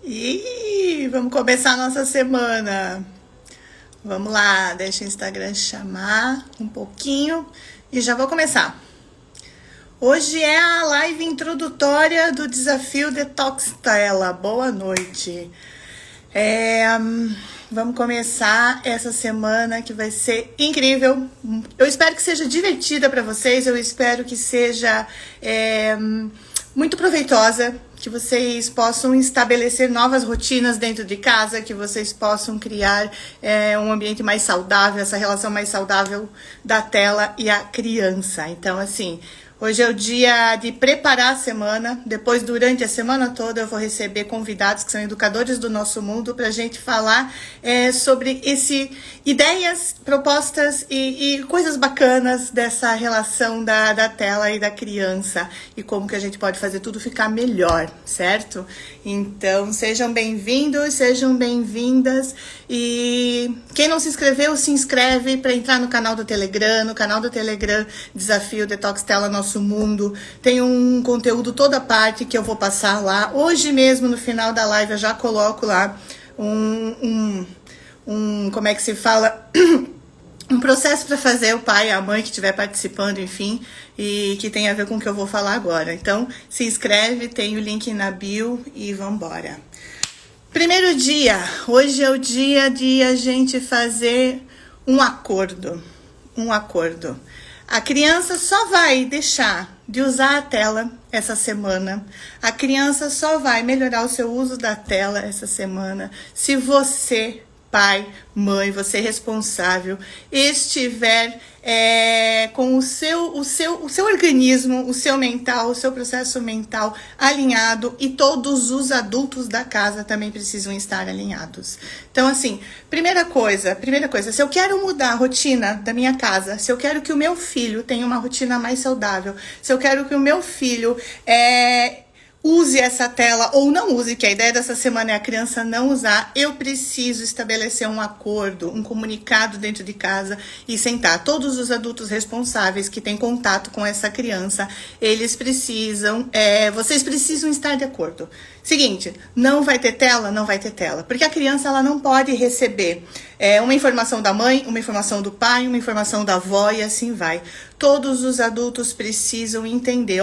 E vamos começar a nossa semana. Vamos lá, deixa o Instagram chamar um pouquinho e já vou começar. Hoje é a live introdutória do desafio Detox Tela. Boa noite. Vamos começar essa semana que vai ser incrível. Eu espero que seja divertida para vocês. Eu espero que seja muito proveitosa, que vocês possam estabelecer novas rotinas dentro de casa, que vocês possam criar um ambiente mais saudável, essa relação mais saudável da tela e a criança. Então, assim, hoje é o dia de preparar a semana. Depois, durante a semana toda, eu vou receber convidados que são educadores do nosso mundo para a gente falar sobre ideias, propostas e coisas bacanas dessa relação da tela e da criança e como que a gente pode fazer tudo ficar melhor, certo? Então, sejam bem-vindos, sejam bem-vindas. E quem não se inscreveu, se inscreve para entrar no canal do Telegram. No canal do Telegram, Desafio Detox Tela Nosso Mundo. Tem um conteúdo toda parte que eu vou passar lá. Hoje mesmo, no final da live, eu já coloco lá como é que se fala? Um processo para fazer o pai, a mãe que estiver participando, enfim, e que tem a ver com o que eu vou falar agora. Então, se inscreve, tem o link na bio e vambora. Primeiro dia, hoje é o dia de a gente fazer um acordo. A criança só vai deixar de usar a tela essa semana. A criança só vai melhorar o seu uso da tela essa semana se você, pai, mãe, você responsável, estiver com o seu organismo, o seu mental, o seu processo mental alinhado, e todos os adultos da casa também precisam estar alinhados. Então, assim, primeira coisa, se eu quero mudar a rotina da minha casa, se eu quero que o meu filho tenha uma rotina mais saudável, se eu quero que o meu filho use essa tela ou não use, que a ideia dessa semana é a criança não usar, eu preciso estabelecer um acordo, um comunicado dentro de casa e sentar. Todos os adultos responsáveis que têm contato com essa criança, eles precisam, vocês precisam estar de acordo. Seguinte, não vai ter tela? Não vai ter tela. Porque a criança, ela não pode receber uma informação da mãe, uma informação do pai, uma informação da avó e assim vai. Todos os adultos precisam entender,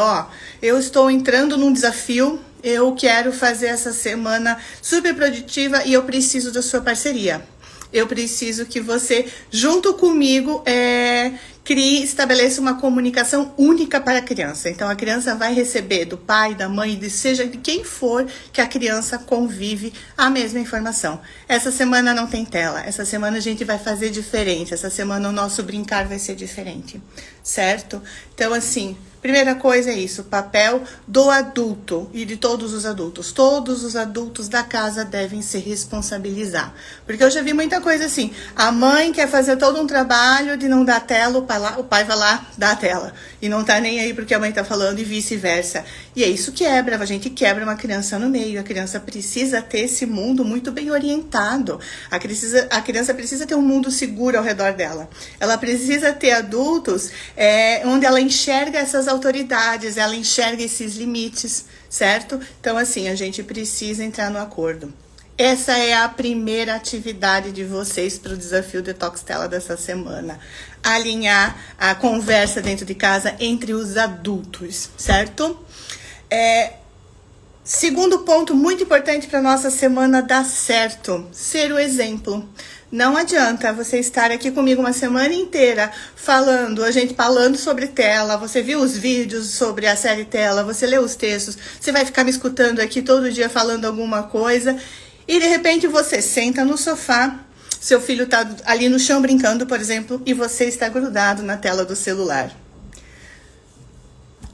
eu estou entrando num desafio, eu quero fazer essa semana super produtiva e eu preciso da sua parceria. Eu preciso que você, junto comigo, estabeleça uma comunicação única para a criança. Então, a criança vai receber do pai, da mãe, seja de quem for que a criança convive, a mesma informação. Essa semana não tem tela. Essa semana a gente vai fazer diferente. Essa semana o nosso brincar vai ser diferente, certo? Então, assim, primeira coisa é isso, o papel do adulto e de todos os adultos. Todos os adultos da casa devem se responsabilizar. Porque eu já vi muita coisa assim, a mãe quer fazer todo um trabalho de não dar tela, o pai vai lá, dá a tela. E não tá nem aí porque a mãe tá falando e vice-versa. E é isso que a gente quebra uma criança no meio. A criança precisa ter esse mundo muito bem orientado. A criança precisa ter um mundo seguro ao redor dela. Ela precisa ter adultos onde ela enxerga essas autoridades, ela enxerga esses limites, certo? Então, assim, a gente precisa entrar no acordo. Essa é a primeira atividade de vocês para o desafio Detox Tela dessa semana. Alinhar a conversa dentro de casa entre os adultos, certo? Segundo ponto muito importante para nossa semana dar certo, ser o exemplo. Não adianta você estar aqui comigo uma semana inteira a gente falando sobre tela, você viu os vídeos sobre a série Tela, você leu os textos, você vai ficar me escutando aqui todo dia falando alguma coisa e de repente você senta no sofá, seu filho está ali no chão brincando, por exemplo, e você está grudado na tela do celular.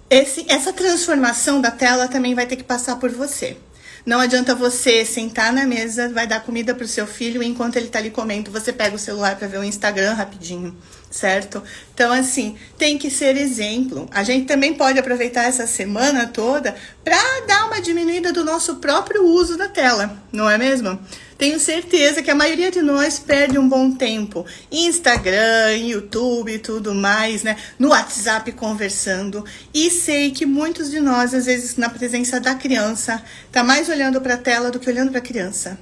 Essa transformação da tela também vai ter que passar por você. Não adianta você sentar na mesa, vai dar comida pro seu filho, e enquanto ele tá ali comendo, você pega o celular para ver o Instagram rapidinho, certo? Então, assim, tem que ser exemplo. A gente também pode aproveitar essa semana toda para dar uma diminuída do nosso próprio uso da tela, não é mesmo? Tenho certeza que a maioria de nós perde um bom tempo em Instagram, em YouTube e tudo mais, né? No WhatsApp conversando. E sei que muitos de nós, às vezes, na presença da criança, tá mais olhando para a tela do que olhando para a criança.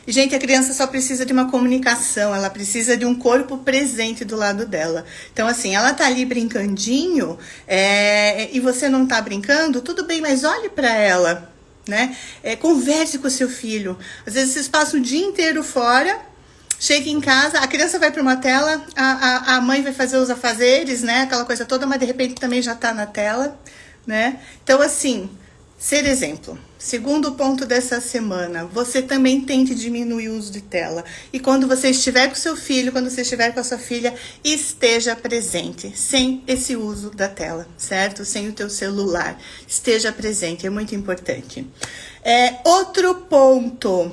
E, gente, a criança só precisa de uma comunicação, ela precisa de um corpo presente do lado dela. Então, assim, ela tá ali brincandinho, e você não tá brincando, tudo bem, mas olhe para ela, né? Converse com o seu filho. Às vezes vocês passam o dia inteiro fora, chega em casa, a criança vai para uma tela, a mãe vai fazer os afazeres, né? Aquela coisa toda, mas de repente também já tá na tela, né? Então, assim, ser exemplo. Segundo ponto dessa semana, você também tente diminuir o uso de tela. E quando você estiver com seu filho, quando você estiver com a sua filha, esteja presente, sem esse uso da tela, certo? Sem o teu celular. Esteja presente, é muito importante. Outro ponto.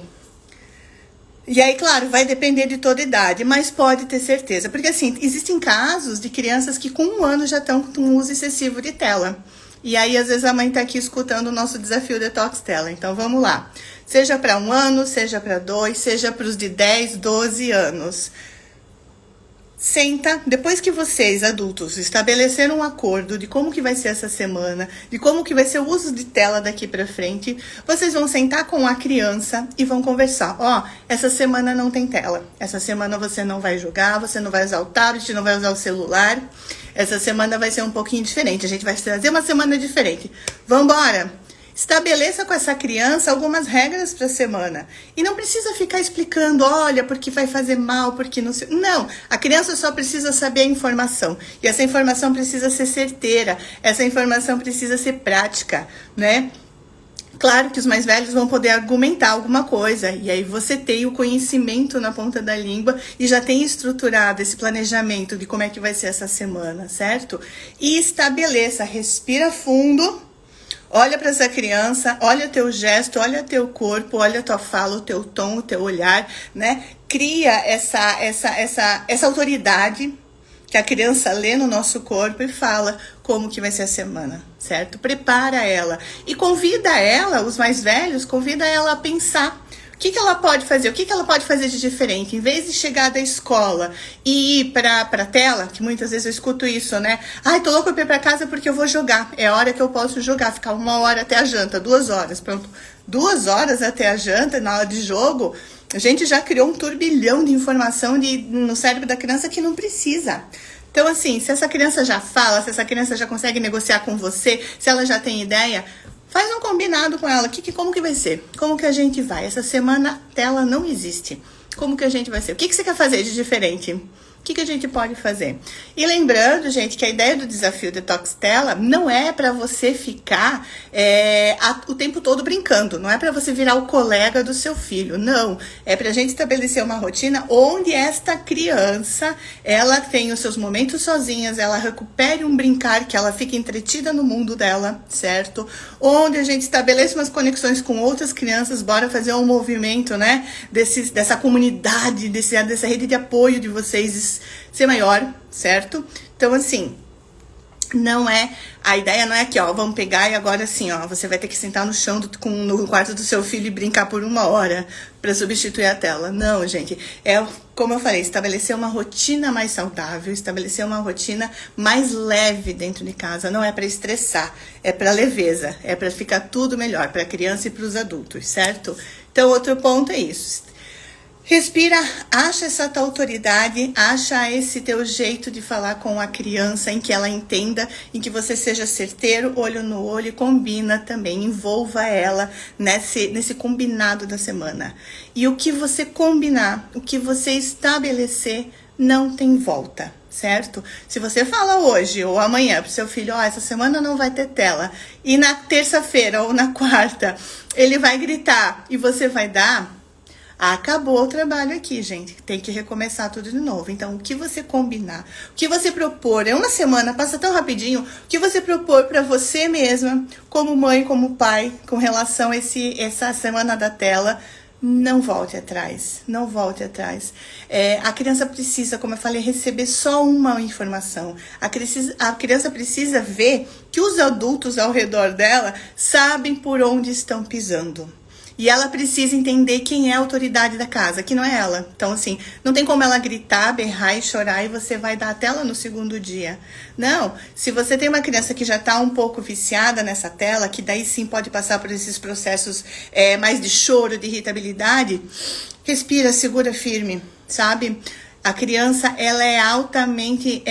E aí, claro, vai depender de toda idade, mas pode ter certeza. Porque, assim, existem casos de crianças que com 1 ano já estão com um uso excessivo de tela. E aí, às vezes, a mãe tá aqui escutando o nosso desafio Detox Tela. Então, vamos lá. Seja para 1 ano, seja para 2, seja para os de 10, 12 anos. Senta, depois que vocês, adultos, estabeleceram um acordo de como que vai ser essa semana, de como que vai ser o uso de tela daqui para frente, vocês vão sentar com a criança e vão conversar. Essa semana não tem tela. Essa semana você não vai jogar, você não vai usar o tablet, não vai usar o celular. Essa semana vai ser um pouquinho diferente. A gente vai fazer uma semana diferente. Vambora! Estabeleça com essa criança algumas regras para a semana. E não precisa ficar explicando, olha, porque vai fazer mal, porque não sei. Não, a criança só precisa saber a informação. E essa informação precisa ser certeira. Essa informação precisa ser prática, né? Claro que os mais velhos vão poder argumentar alguma coisa, e aí você tem o conhecimento na ponta da língua e já tem estruturado esse planejamento de como é que vai ser essa semana, certo? E estabeleça, respira fundo, olha para essa criança, olha teu gesto, olha teu corpo, olha tua fala, o teu tom, o teu olhar, né? Cria essa autoridade que a criança lê no nosso corpo e fala como que vai ser a semana, certo? Prepara ela e convida ela, os mais velhos, convida ela a pensar o que ela pode fazer, o que ela pode fazer de diferente. Em vez de chegar da escola e ir pra tela, que muitas vezes eu escuto isso, né? Ai, tô louca pra ir pra casa porque eu vou jogar. É a hora que eu posso jogar, ficar 1 hora até a janta, 2 horas, pronto. 2 horas até a janta, na hora de jogo, a gente já criou um turbilhão de informação no cérebro da criança que não precisa. Então, assim, se essa criança já fala, se essa criança já consegue negociar com você, se ela já tem ideia, faz um combinado com ela. Como que vai ser? Como que a gente vai? Essa semana tela não existe. Como que a gente vai ser? O que você quer fazer de diferente? O que a gente pode fazer? E lembrando, gente, que a ideia do desafio Detox Tela não é para você ficar o tempo todo brincando. Não é para você virar o colega do seu filho. Não. É para a gente estabelecer uma rotina onde esta criança, ela tem os seus momentos sozinhas, ela recupere um brincar, que ela fique entretida no mundo dela, certo? Onde a gente estabeleça umas conexões com outras crianças, bora fazer um movimento, né? Dessa comunidade, dessa rede de apoio de vocês ser maior, certo? Então, assim, a ideia não é aqui, vamos pegar e agora assim, você vai ter que sentar no chão no quarto do seu filho e brincar por 1 hora para substituir a tela. Não, gente, como eu falei, estabelecer uma rotina mais saudável, estabelecer uma rotina mais leve dentro de casa. Não é para estressar, é para leveza, é para ficar tudo melhor para a criança e para os adultos, certo? Então, outro ponto é isso. Respira, acha essa tua autoridade, acha esse teu jeito de falar com a criança, em que ela entenda, em que você seja certeiro, olho no olho, e combina também, envolva ela nesse combinado da semana. E o que você combinar, o que você estabelecer, não tem volta, certo? Se você fala hoje ou amanhã pro seu filho, essa semana não vai ter tela, e na terça-feira ou na quarta ele vai gritar e você vai dar, acabou o trabalho aqui, gente. Tem que recomeçar tudo de novo. Então, o que você combinar, o que você propor, uma semana, passa tão rapidinho, o que você propor para você mesma, como mãe, como pai, com relação a essa semana da tela, não volte atrás, não volte atrás. A criança precisa, como eu falei, receber só uma informação. A criança precisa ver que os adultos ao redor dela sabem por onde estão pisando. E ela precisa entender quem é a autoridade da casa, que não é ela. Então, assim, não tem como ela gritar, berrar e chorar e você vai dar a tela no segundo dia. Não, se você tem uma criança que já está um pouco viciada nessa tela, que daí sim pode passar por esses processos mais de choro, de irritabilidade, respira, segura firme, sabe? A criança, ela é altamente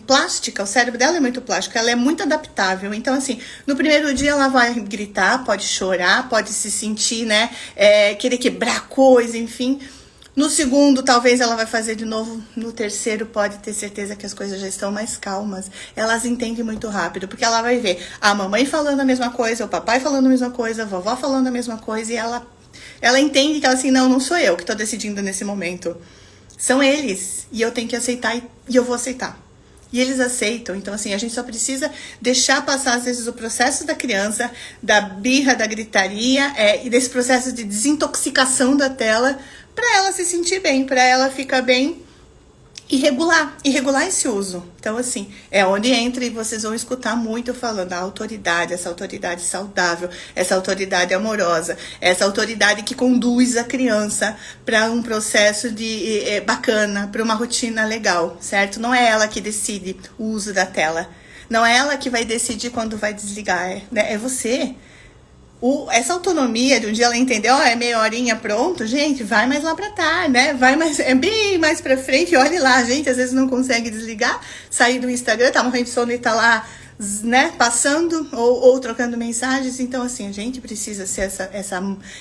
plástica, o cérebro dela é muito plástico, ela é muito adaptável. Então, assim, no primeiro dia ela vai gritar, pode chorar, pode se sentir, né, querer quebrar coisa, enfim. No segundo, talvez ela vai fazer de novo. No terceiro, pode ter certeza que as coisas já estão mais calmas. Elas entendem muito rápido, porque ela vai ver a mamãe falando a mesma coisa, o papai falando a mesma coisa, a vovó falando a mesma coisa, e ela entende que ela, assim, não sou eu que estou decidindo nesse momento. São eles, e eu tenho que aceitar, e eu vou aceitar. E eles aceitam, então assim, a gente só precisa deixar passar às vezes o processo da criança, da birra, da gritaria, e desse processo de desintoxicação da tela, para ela se sentir bem, para ela ficar bem e regular esse uso. Então assim, é onde entra e vocês vão escutar muito eu falando a autoridade, essa autoridade saudável, essa autoridade amorosa, essa autoridade que conduz a criança para um processo de bacana, para uma rotina legal, certo? Não é ela que decide o uso da tela, não é ela que vai decidir quando vai desligar, é você. Essa autonomia de um dia ela entender, é meia horinha, pronto, gente, vai mais lá pra tarde, né? Vai mais, bem mais pra frente, olhe lá, gente, às vezes não consegue desligar, sair do Instagram, tá morrendo de sono e tá lá, né, passando ou trocando mensagens. Então, assim, a gente precisa ser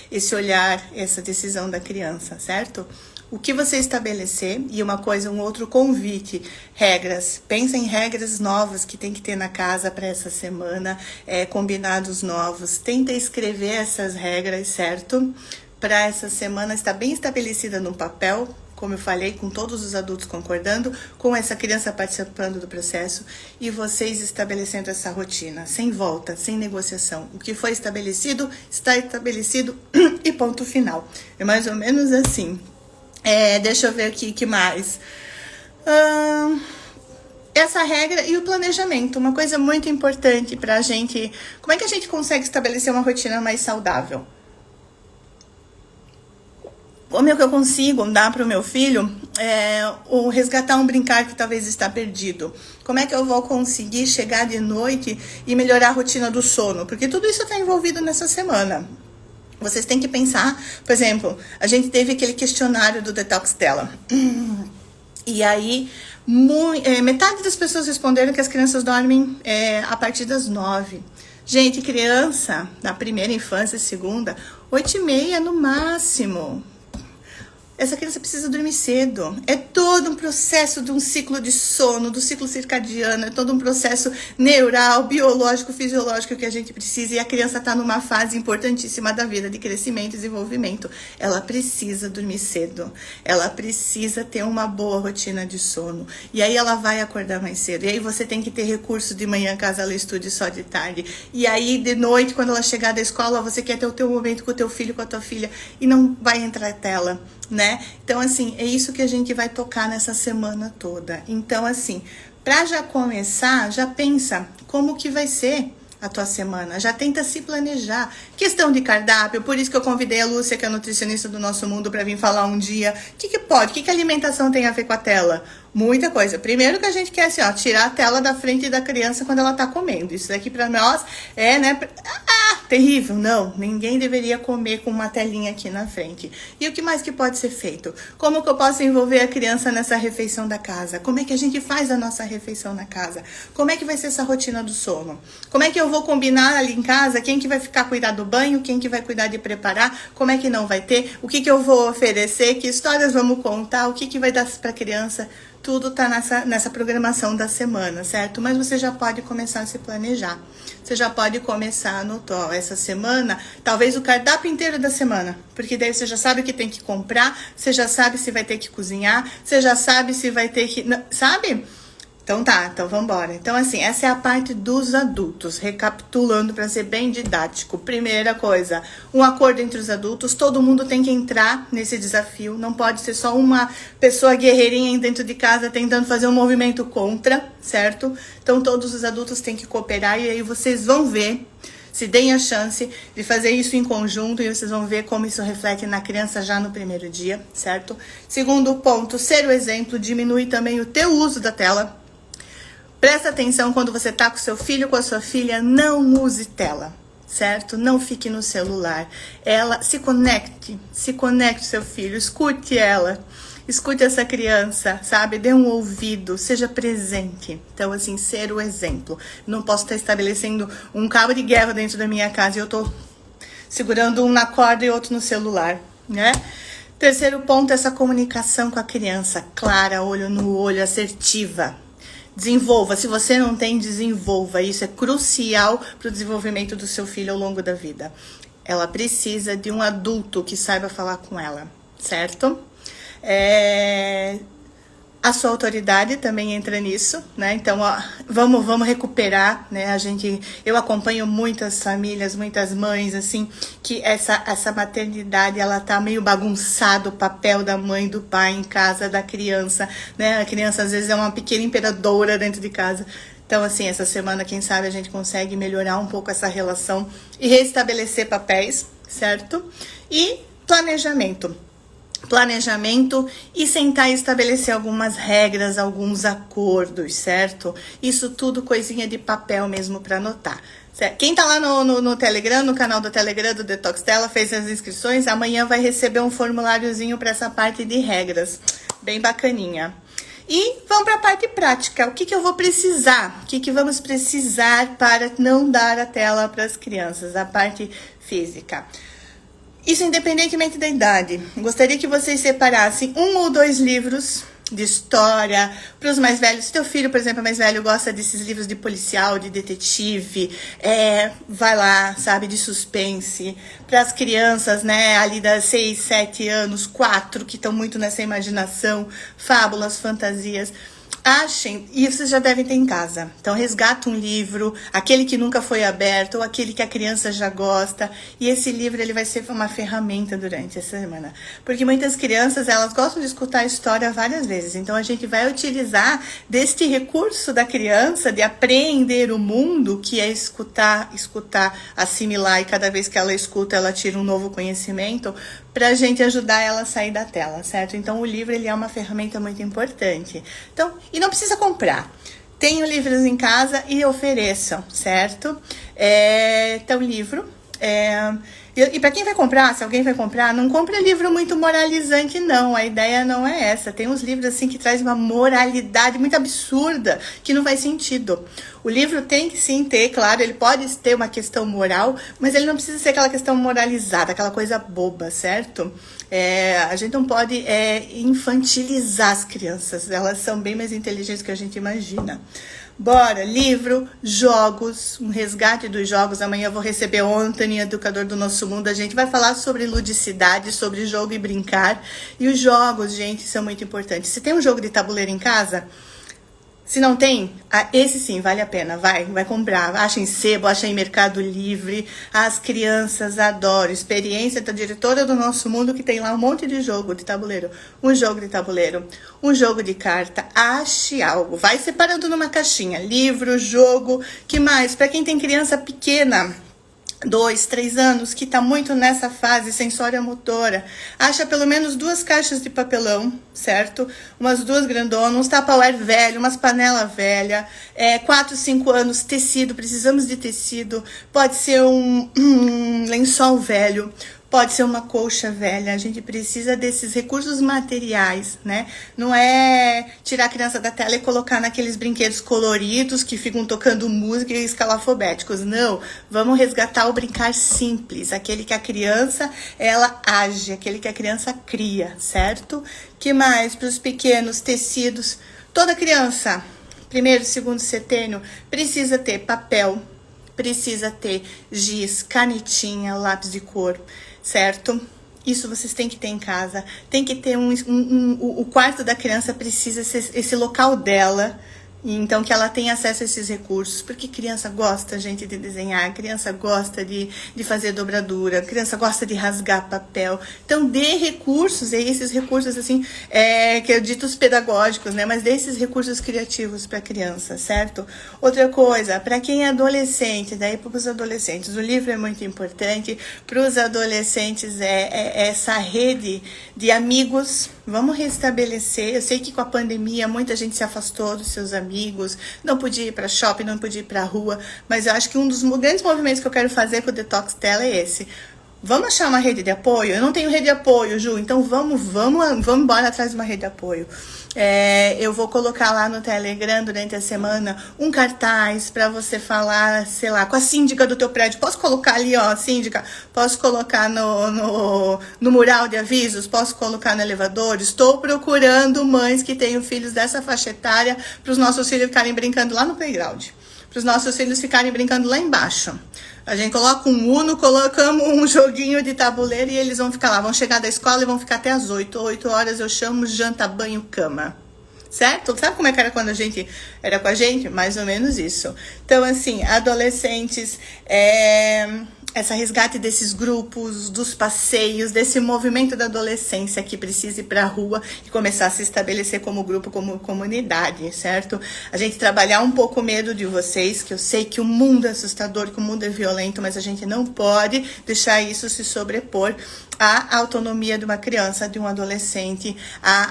esse olhar, essa decisão da criança, certo? O que você estabelecer, e um outro convite, regras. Pensa em regras novas que tem que ter na casa para essa semana, combinados novos. Tenta escrever essas regras, certo? Para essa semana estar bem estabelecida no papel, como eu falei, com todos os adultos concordando, com essa criança participando do processo e vocês estabelecendo essa rotina, sem volta, sem negociação. O que foi estabelecido, está estabelecido e ponto final. É mais ou menos assim. Deixa eu ver aqui, que mais? Essa regra e o planejamento, uma coisa muito importante pra gente. Como é que a gente consegue estabelecer uma rotina mais saudável? Como é que eu consigo dar para o meu filho resgatar um brincar que talvez está perdido? Como é que eu vou conseguir chegar de noite e melhorar a rotina do sono? Porque tudo isso está envolvido nessa semana. Vocês têm que pensar, por exemplo, a gente teve aquele questionário do Detox Tela. E aí, metade das pessoas responderam que as crianças dormem a partir das 9. Gente, criança, na primeira infância, segunda, 8h30 no máximo. Essa criança precisa dormir cedo. É todo um processo de um ciclo de sono, do ciclo circadiano, é todo um processo neural, biológico, fisiológico que a gente precisa. E a criança está numa fase importantíssima da vida de crescimento e desenvolvimento. Ela precisa dormir cedo. Ela precisa ter uma boa rotina de sono. E aí ela vai acordar mais cedo. E aí você tem que ter recurso de manhã, caso ela estude só de tarde. E aí de noite, quando ela chegar da escola, você quer ter o teu momento com o teu filho, com a tua filha. E não vai entrar tela, né? Então, assim, é isso que a gente vai tocar nessa semana toda. Então, assim, para já começar, já pensa como que vai ser a tua semana, já tenta se planejar. Questão de cardápio, por isso que eu convidei a Lúcia, que é a nutricionista do Nosso Mundo, para vir falar um dia. O que pode? O que a alimentação tem a ver com a tela? Muita coisa. Primeiro que a gente quer, assim, tirar a tela da frente da criança quando ela tá comendo. Isso daqui para nós né? Terrível. Não, ninguém deveria comer com uma telinha aqui na frente. E o que mais que pode ser feito? Como que eu posso envolver a criança nessa refeição da casa? Como é que a gente faz a nossa refeição na casa? Como é que vai ser essa rotina do sono? Como é que eu vou combinar ali em casa quem que vai ficar cuidar do banho, quem que vai cuidar de preparar, como é que não vai ter, o que eu vou oferecer, que histórias vamos contar, o que vai dar para a criança? Tudo tá nessa programação da semana, certo? Mas você já pode começar a se planejar. Você já pode começar a anotar essa semana, talvez o cardápio inteiro da semana. Porque daí você já sabe o que tem que comprar, você já sabe se vai ter que cozinhar, você já sabe se vai ter que... Sabe? Então tá, então vamos embora. Então assim, essa é a parte dos adultos, recapitulando para ser bem didático. Primeira coisa, um acordo entre os adultos, todo mundo tem que entrar nesse desafio, não pode ser só uma pessoa guerreirinha dentro de casa tentando fazer um movimento contra, certo? Então todos os adultos têm que cooperar e aí vocês vão ver, se deem a chance de fazer isso em conjunto e vocês vão ver como isso reflete na criança já no primeiro dia, certo? Segundo ponto, ser o exemplo diminui também o teu uso da tela. Presta atenção quando você tá com seu filho, com a sua filha, não use tela, certo? Não fique no celular. Se conecte seu filho, escute ela. Escute essa criança, sabe? Dê um ouvido, seja presente. Então, assim, ser o exemplo. Não posso estar estabelecendo um cabo de guerra dentro da minha casa e eu tô segurando um na corda e outro no celular, né? Terceiro ponto, essa comunicação com a criança, clara, olho no olho, assertiva. Desenvolva. Se você não tem, desenvolva. Isso é crucial para o desenvolvimento do seu filho ao longo da vida. Ela precisa de um adulto que saiba falar com ela, certo? A sua autoridade também entra nisso, né? Então, ó, vamos recuperar, né? Eu acompanho muitas famílias, muitas mães, assim, que essa maternidade, ela tá meio bagunçado, o papel da mãe, do pai em casa, da criança, né? A criança, às vezes, é uma pequena imperadora dentro de casa. Então, assim, essa semana, quem sabe, a gente consegue melhorar um pouco essa relação e restabelecer papéis, certo? E planejamento e sentar e estabelecer algumas regras, alguns acordos, certo? Isso tudo coisinha de papel mesmo para anotar. Certo? Quem tá lá no Telegram, no canal do Telegram do Detox Tela, fez as inscrições, amanhã vai receber um formuláriozinho para essa parte de regras, bem bacaninha. E vamos para a parte prática. O que eu vou precisar? O que vamos precisar para não dar a tela para as crianças? A parte física. Isso independentemente da idade. Gostaria que vocês separassem 1 ou 2 livros de história para os mais velhos. Se teu filho, por exemplo, é mais velho, gosta desses livros de policial, de detetive, vai lá, sabe, de suspense. Para as crianças, né, ali das 6, 7 anos, 4, que estão muito nessa imaginação, fábulas, fantasias. Achem, e vocês já devem ter em casa. Então, resgata um livro, aquele que nunca foi aberto, ou aquele que a criança já gosta. E esse livro, ele vai ser uma ferramenta durante essa semana. Porque muitas crianças, elas gostam de escutar a história várias vezes. Então, a gente vai utilizar deste recurso da criança, de apreender o mundo, que é escutar, assimilar. E cada vez que ela escuta, ela tira um novo conhecimento, pra gente ajudar ela a sair da tela, certo? Então, o livro, ele é uma ferramenta muito importante. Então, e não precisa comprar. Tenham livros em casa e ofereçam, certo? Então, livro. E para quem vai comprar, se alguém vai comprar, não compre livro muito moralizante, não. A ideia não é essa. Tem uns livros assim que traz uma moralidade muito absurda, que não faz sentido. O livro tem que sim ter, claro, ele pode ter uma questão moral, mas ele não precisa ser aquela questão moralizada, aquela coisa boba, certo? A gente não pode infantilizar as crianças. Elas são bem mais inteligentes que a gente imagina. Bora, livro, jogos, um resgate dos jogos. Amanhã eu vou receber o Anthony, educador do Nosso Mundo. A gente vai falar sobre ludicidade, sobre jogo e brincar. E os jogos, gente, são muito importantes. Se tem um jogo de tabuleiro em casa, se não tem, esse sim, vale a pena. Vai comprar. Acha em sebo, acha em Mercado Livre. As crianças adoram. Experiência da diretora do Nosso Mundo, que tem lá um monte de jogo de tabuleiro. Um jogo de tabuleiro, um jogo de carta. Ache algo. Vai separando numa caixinha. Livro, jogo, que mais? Para quem tem criança pequena, 2, 3 anos, que tá muito nessa fase sensória-motora, acha pelo menos 2 caixas de papelão, certo? Umas 2 grandonas, uns tupperware velho, umas panela velha, 4, 5 anos, tecido, precisamos de tecido, pode ser um lençol velho, pode ser uma colcha velha. A gente precisa desses recursos materiais, né? Não é tirar a criança da tela e colocar naqueles brinquedos coloridos que ficam tocando música e escalafobéticos. Não, vamos resgatar o brincar simples, aquele que a criança, ela age, aquele que a criança cria, certo? Que mais? Para os pequenos, tecidos. Toda criança, 1º, 2º setênio, precisa ter papel, precisa ter giz, canetinha, lápis de cor, certo? Isso vocês têm que ter em casa. Tem que ter o quarto da criança precisa ser esse local dela, E então que ela tenha acesso a esses recursos, porque criança gosta, gente, de desenhar, criança gosta de fazer dobradura, criança gosta de rasgar papel. Então dê recursos, e esses recursos assim, que eu dito os pedagógicos, né? Mas dê esses recursos criativos para a criança, certo? Outra coisa, para quem é adolescente, daí para os adolescentes, o livro é muito importante. Para os adolescentes é essa rede de amigos. Vamos restabelecer. Eu sei que com a pandemia muita gente se afastou dos seus amigos, não podia ir para shopping, não podia ir para rua, mas eu acho que um dos grandes movimentos que eu quero fazer com o Detox Tela é esse. Vamos achar uma rede de apoio? Eu não tenho rede de apoio, Ju, então vamos embora atrás de uma rede de apoio. Eu vou colocar lá no Telegram durante a semana um cartaz para você falar, sei lá, com a síndica do teu prédio. Posso colocar ali, ó, síndica? Posso colocar no mural de avisos? Posso colocar no elevador? Estou procurando mães que tenham filhos dessa faixa etária para os nossos filhos ficarem brincando lá no playground. Para os nossos filhos ficarem brincando lá embaixo. A gente coloca um Uno, colocamos um joguinho de tabuleiro e eles vão ficar lá. Vão chegar da escola e vão ficar até as 8. 8 horas eu chamo janta, banho, cama. Certo? Sabe como é que era quando a gente era com a gente? Mais ou menos isso. Então, assim, adolescentes, essa resgate desses grupos, dos passeios, desse movimento da adolescência que precisa ir para a rua e começar a se estabelecer como grupo, como comunidade, certo? A gente trabalhar um pouco o medo de vocês, que eu sei que o mundo é assustador, que o mundo é violento, mas a gente não pode deixar isso se sobrepor à autonomia de uma criança, de um adolescente,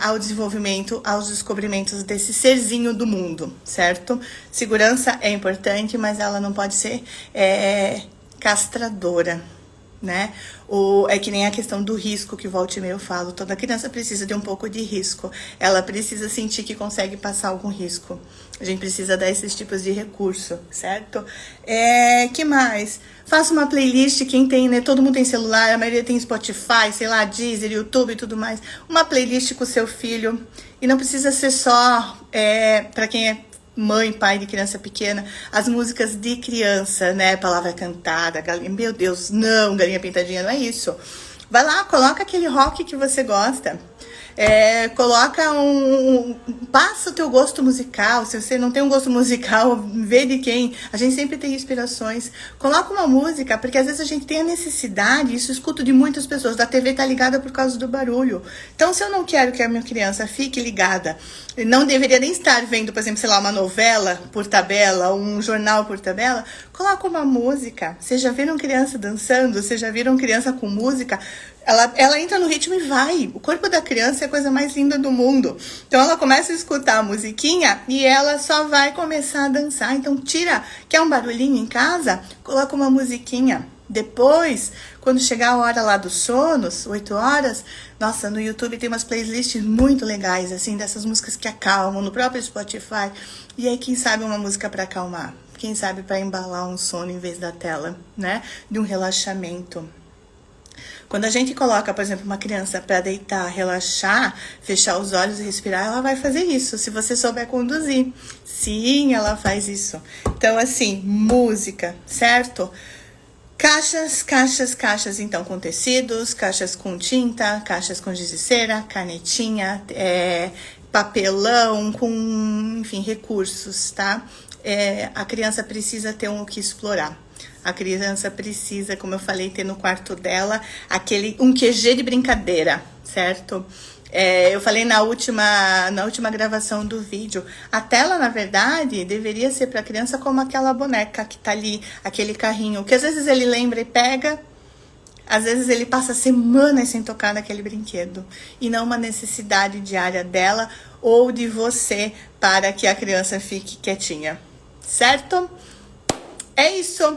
ao desenvolvimento, aos descobrimentos desse serzinho do mundo, certo? Segurança é importante, mas ela não pode ser castradora, né? É que nem a questão do risco que volta e meia eu falo. Toda criança precisa de um pouco de risco. Ela precisa sentir que consegue passar algum risco. A gente precisa dar esses tipos de recurso, certo? Que mais? Faça uma playlist, quem tem, né? Todo mundo tem celular, a maioria tem Spotify, sei lá, Deezer, YouTube e tudo mais. Uma playlist com o seu filho. E não precisa ser só para quem é mãe, pai de criança pequena, as músicas de criança, né? Palavra cantada, galinha, meu Deus, não, galinha pintadinha, não é isso. Vai lá, coloca aquele rock que você gosta. Coloca passa o teu gosto musical. Se você não tem um gosto musical, vê de quem. A gente sempre tem inspirações. Coloca uma música, porque às vezes a gente tem a necessidade, isso eu escuto de muitas pessoas, da TV tá ligada por causa do barulho. Então, se eu não quero que a minha criança fique ligada, não deveria nem estar vendo, por exemplo, sei lá, uma novela por tabela, um jornal por tabela, coloca uma música. Vocês já viram criança dançando? Vocês já viram criança com música? Ela entra no ritmo e vai. O corpo da criança é a coisa mais linda do mundo. Então ela começa a escutar a musiquinha e ela só vai começar a dançar. Então quer um barulhinho em casa? Coloca uma musiquinha. Depois, quando chegar a hora lá dos sonos, 8 horas, nossa, no YouTube tem umas playlists muito legais, assim, dessas músicas que acalmam, no próprio Spotify. E aí, quem sabe uma música para acalmar? Quem sabe para embalar um sono em vez da tela, né? De um relaxamento. Quando a gente coloca, por exemplo, uma criança para deitar, relaxar, fechar os olhos e respirar, ela vai fazer isso, se você souber conduzir. Sim, ela faz isso. Então, assim, música, certo? Caixas, então, com tecidos, caixas com tinta, caixas com giz de cera, canetinha, papelão, com, enfim, recursos, tá? A criança precisa ter o que explorar. A criança precisa, como eu falei, ter no quarto dela um QG de brincadeira, certo? Eu falei na última gravação do vídeo, a tela, na verdade, deveria ser para a criança como aquela boneca que tá ali, aquele carrinho, que às vezes ele lembra e pega, às vezes ele passa semanas sem tocar naquele brinquedo, e não uma necessidade diária dela ou de você para que a criança fique quietinha, certo? É isso.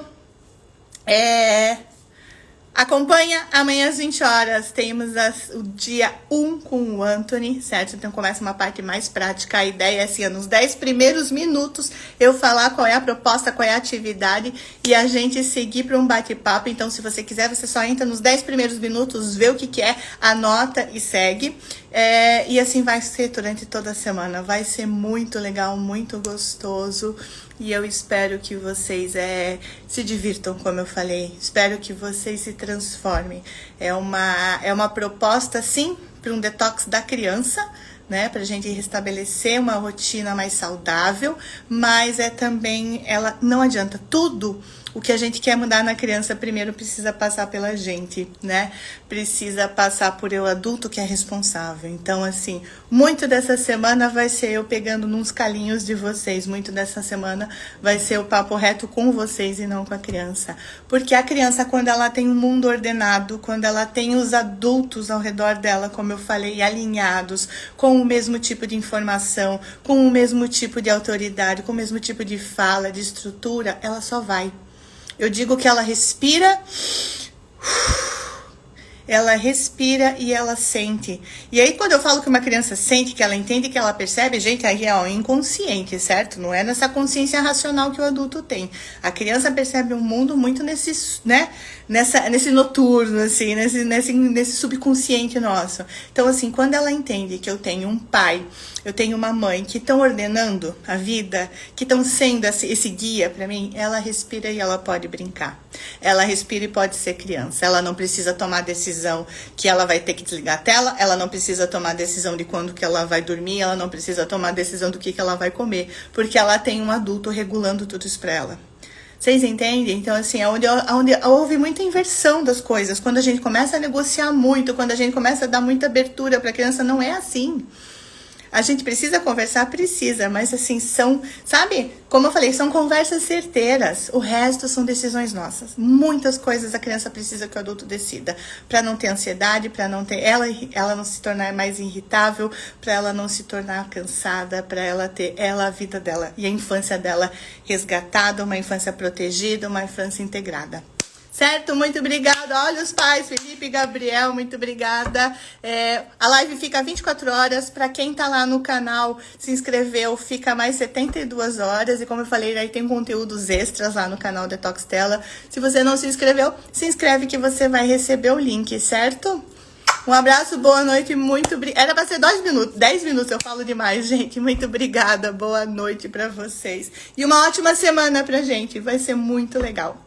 Acompanha amanhã às 20 horas, temos o dia 1 com o Anthony, certo? Então começa uma parte mais prática, a ideia é assim, nos 10 primeiros minutos eu falar qual é a proposta, qual é a atividade e a gente seguir para um bate-papo. Então se você quiser, você só entra nos 10 primeiros minutos, vê o que é, anota e segue. E assim vai ser durante toda a semana, vai ser muito legal, muito gostoso. E eu espero que vocês se divirtam, como eu falei. Espero que vocês se transformem. É uma proposta, sim, para um detox da criança, né? Pra gente restabelecer uma rotina mais saudável, mas é também, ela não adianta tudo. O que a gente quer mudar na criança primeiro precisa passar pela gente, né? Precisa passar por eu adulto que é responsável. Então, assim, muito dessa semana vai ser eu pegando nos calinhos de vocês. Muito dessa semana vai ser o papo reto com vocês e não com a criança. Porque a criança, quando ela tem um mundo ordenado, quando ela tem os adultos ao redor dela, como eu falei, alinhados, com o mesmo tipo de informação, com o mesmo tipo de autoridade, com o mesmo tipo de fala, de estrutura, ela só vai. Eu digo que ela respira e ela sente. E aí, quando eu falo que uma criança sente, que ela entende, que ela percebe, gente, aí é o inconsciente, certo? Não é nessa consciência racional que o adulto tem. A criança percebe o mundo muito nesse, né? Nesse noturno, assim, nesse subconsciente nosso. Então, assim, quando ela entende que eu tenho um pai, eu tenho uma mãe que estão ordenando a vida, que estão sendo esse guia para mim, ela respira e ela pode brincar. Ela respira e pode ser criança. Ela não precisa tomar decisão que ela vai ter que desligar a tela, ela não precisa tomar decisão de quando que ela vai dormir, ela não precisa tomar decisão do que ela vai comer, porque ela tem um adulto regulando tudo isso para ela. Vocês entendem? Então, assim, é onde houve muita inversão das coisas. Quando a gente começa a negociar muito, quando a gente começa a dar muita abertura para a criança, não é assim. A gente precisa conversar? Precisa, mas assim, sabe? Como eu falei, são conversas certeiras. O resto são decisões nossas. Muitas coisas a criança precisa que o adulto decida. Para não ter ansiedade, para não ter ela não se tornar mais irritável, para ela não se tornar cansada, para ela ter a vida dela e a infância dela resgatada, uma infância protegida, uma infância integrada. Certo? Muito obrigada. Olha os pais, Felipe e Gabriel, muito obrigada. A live fica 24 horas. Para quem tá lá no canal, se inscreveu, fica mais 72 horas. E como eu falei, aí tem conteúdos extras lá no canal Detox Tela. Se você não se inscreveu, se inscreve que você vai receber o link, certo? Um abraço, boa noite, muito obrigada. Era para ser 2 minutos, 10 minutos eu falo demais, gente. Muito obrigada, boa noite para vocês. E uma ótima semana pra gente, vai ser muito legal.